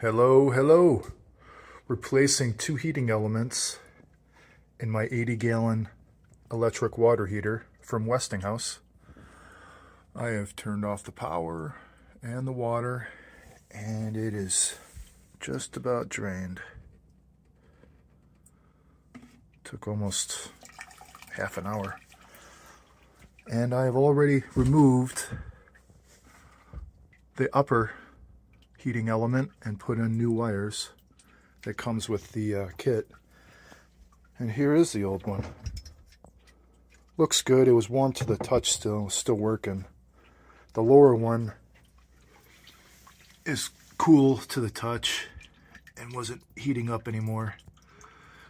Hello, hello. Replacing two heating elements in my 80-gallon electric water heater from Westinghouse. I have turned off the power and the water, and it is just about drained. Took almost half an hour. And I have already removed the upper heating element and put in new wires that comes with the kit. And here is the old one. Looks good. It was warm to the touch still working. The lower one is cool to the touch and wasn't heating up anymore.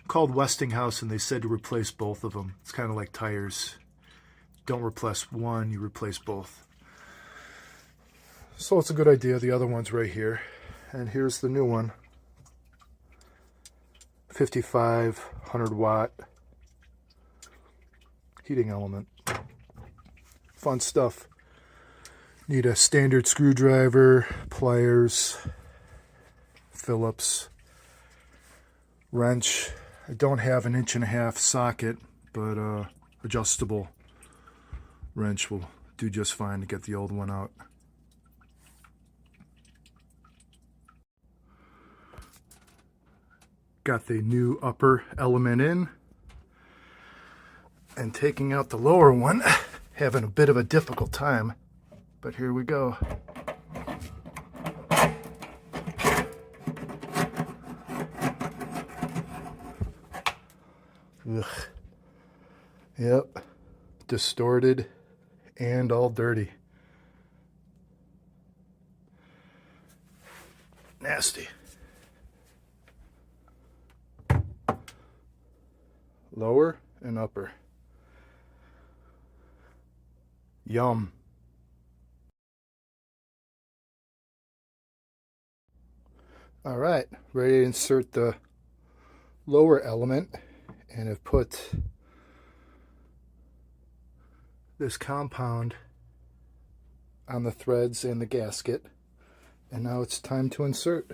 Called Westinghouse, and they said to replace both of them. It's kind of like tires. Don't replace one, you replace both. So it's a good idea. The other one's right here. And here's the new one. 5,500 watt heating element. Fun stuff. Need a standard screwdriver, pliers, Phillips, wrench. I don't have an 1.5-inch socket, but adjustable wrench will do just fine to get the old one out. Got the new upper element in, and taking out the lower one, having a bit of a difficult time, but here we go. Ugh. Yep, distorted and all dirty. Nasty. Lower and upper. Yum. All right, ready to insert the lower element, and have put this compound on the threads and the gasket, and now it's time to insert.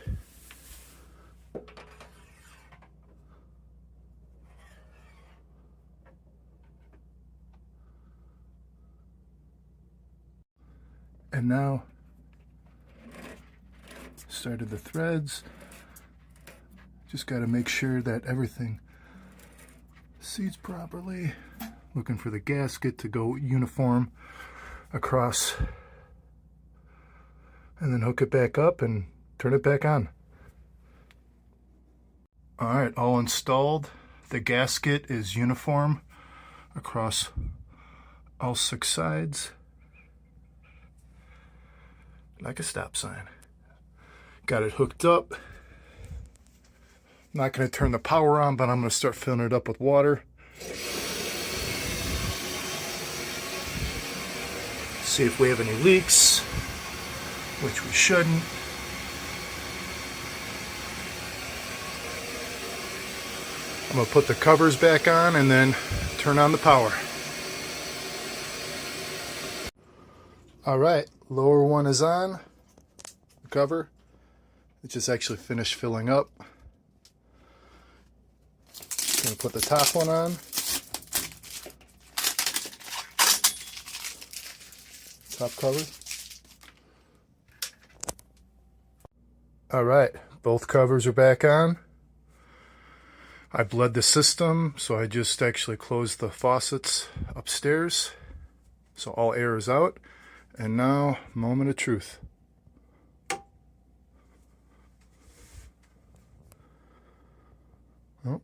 And now, started the threads. Just got to make sure that everything seats properly. Looking for the gasket to go uniform across. And then hook it back up and turn it back on. Alright, all installed. The gasket is uniform across all 6 sides, like a stop sign. Got it hooked up. Not going to turn the power on, but I'm going to start filling it up with water. See if we have any leaks, which we shouldn't. I'm going to put the covers back on and then turn on the power. All right, lower one is on, the cover. It just actually finished filling up. Gonna put the top one on. Top cover. All right, both covers are back on. I bled the system, so I just actually closed the faucets upstairs, so all air is out. And now, moment of truth. Oh,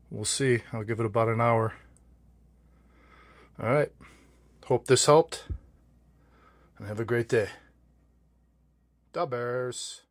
we'll see. I'll give it about an hour. All right. Hope this helped. And have a great day. Da Bears.